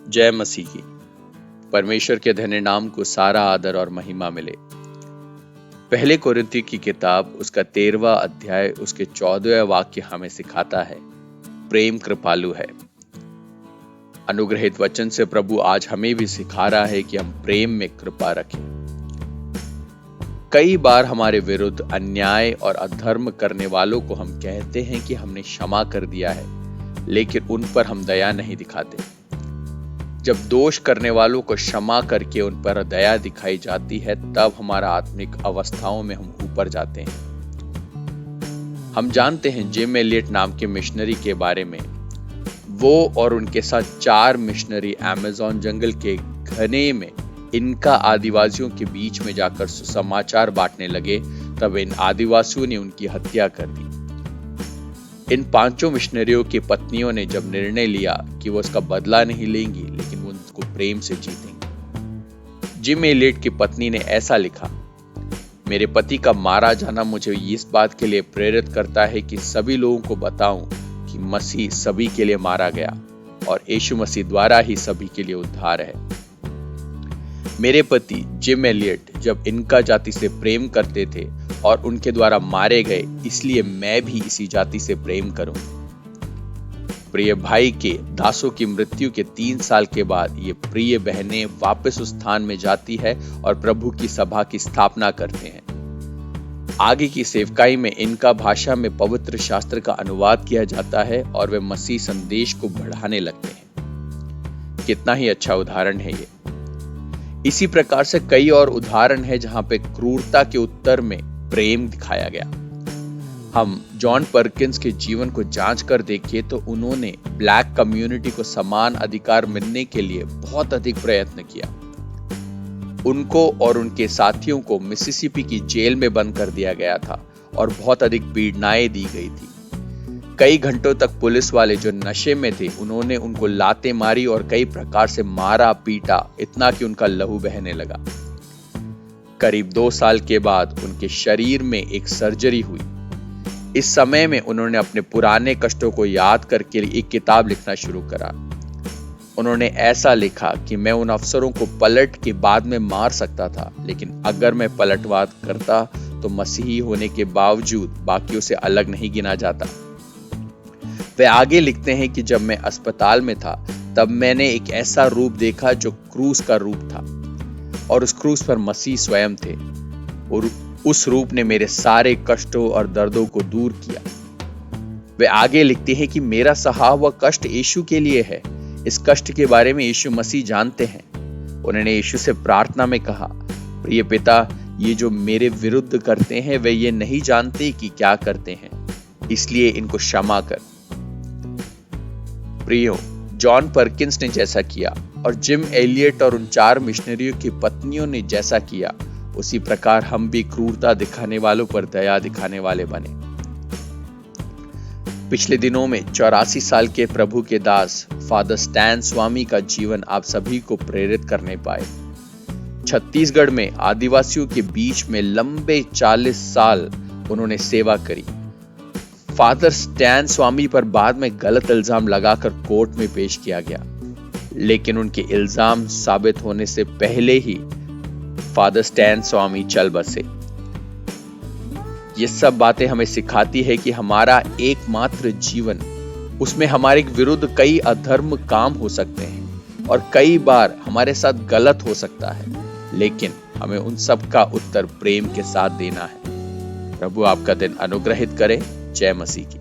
जय मसीह की। परमेश्वर के धन्य नाम को सारा आदर और महिमा मिले। पहले कोरिन्थियों की किताब उसका 13वां अध्याय उसके 14वें वाक्य हमें सिखाता है, प्रेम कृपालु है। अनुग्रहित वचन से प्रभु आज हमें भी सिखा रहा है कि हम प्रेम में कृपा रखें। कई बार हमारे विरुद्ध अन्याय और अधर्म करने वालों को हम कहते हैं कि हमने क्षमा कर दिया है, लेकिन उन पर हम दया नहीं दिखाते। जब दोष करने वालों को क्षमा करके उन पर दया दिखाई जाती है, तब हमारा आत्मिक अवस्थाओं में हम ऊपर जाते हैं। हम जानते हैं जिम एलियट नाम के मिशनरी के बारे में। वो और उनके साथ 4 मिशनरी अमेज़न जंगल के घने में इनका आदिवासियों के बीच में जाकर सुसमाचार बांटने लगे। तब इन आदिवासियों ने उनकी हत्या कर दी। इन 5 मिशनरियों की पत्नियों ने जब निर्णय लिया कि वो उसका बदला नहीं लेंगी, लेकिन वो उनको प्रेम से जीतेंगे। जिम एलियट की पत्नी ने ऐसा लिखा, मेरे पति का मारा जाना मुझे इस बात के लिए प्रेरित करता है कि सभी लोगों को बताऊं कि मसीह सभी के लिए मारा गया और यीशु मसीह द्वारा ही सभी के लिए उद्धार है। मेरे पति जिम एलियट जब इनका जाति से प्रेम करते थे और उनके द्वारा मारे गए, इसलिए मैं भी इसी जाति से प्रेम करूं। प्रिय भाई के दासों की मृत्यु के 3 साल के बाद ये प्रिय बहनें वापस उस स्थान में जाती है और प्रभु की सभा की स्थापना करते हैं। आगे की सेवकाई में इनका भाषा में पवित्र शास्त्र का अनुवाद किया जाता है और वे मसीह संदेश को बढ़ाने लगते हैं। कितना ही अच्छा उदाहरण है ये। इसी प्रकार से कई और उदाहरण है जहां पे क्रूरता के उत्तर में प्रेम दिखाया गया। हम जॉन परकिंस के जीवन को जांच कर देखें तो उन्होंने ब्लैक कम्युनिटी को समान अधिकार मिलने के लिए बहुत अधिक प्रयत्न किया। उनको और उनके साथियों को मिसिसिपी की जेल में बंद कर दिया गया था और बहुत अधिक पीड़नाएं दी गई थी। कई घंटों तक पुलिस वाले जो नशे में थे, उन्होंने उनको लातें मारी और कई प्रकार से मारा पीटा, इतना कि उनका लहू बहने लगा। करीब 2 साल के बाद उनके शरीर में एक सर्जरी हुई। इस समय में उन्होंने अपने पुराने कष्टों को याद करके एक किताब लिखना शुरू करा। उन्होंने ऐसा लिखा कि मैं उन अफसरों को पलट के बाद में मार सकता था, लेकिन अगर मैं पलटवार करता तो मसीही होने के बावजूद बाकियों से अलग नहीं गिना जाता। वे आगे लिखते हैं कि जब मैं अस्पताल में था, तब मैंने एक ऐसा रूप देखा जो क्रूस का रूप था और उस क्रूस पर मसीह स्वयं थे और उस रूप ने मेरे सारे कष्टों और दर्दों को दूर किया। वे आगे लिखते हैं कि मेरा सहा हुआ कष्ट यीशु के लिए है। इस कष्ट के बारे में यीशु मसीह जानते हैं। उन्होंने यीशु से प्रार्थना में कहा, प्रिय पिता, ये जो मेरे विरुद्ध करते हैं वे ये नहीं जानते कि क्या करते हैं, इसलिए इनको क्षमा कर। प्रियो, जॉन परकिंस ने जैसा किया और जिम एलियट और उन 4 मिशनरियों की पत्नियों ने जैसा किया, उसी प्रकार हम भी क्रूरता दिखाने वालों पर दया दिखाने वाले बने। पिछले दिनों में 84 साल के प्रभु के दास फादर स्टैन स्वामी का जीवन आप सभी को प्रेरित करने पाए। छत्तीसगढ़ में आदिवासियों के बीच में लंबे 40 साल उन्होंने सेवा करी। फादर स्टैन स्वामी पर बाद में गलत इल्जाम लगाकर कोर्ट में पेश किया गया, लेकिन उनके इल्जाम साबित होने से पहले ही फादर स्टैन स्वामी चल बसे। ये सब बातें हमें सिखाती है कि हमारा एकमात्र जीवन, उसमें हमारे विरुद्ध कई अधर्म काम हो सकते हैं और कई बार हमारे साथ गलत हो सकता है, लेकिन हमें उन सब का उत्तर प्रेम के साथ देना है। प्रभु आपका दिन अनुग्रहित करे। जय मसीह की।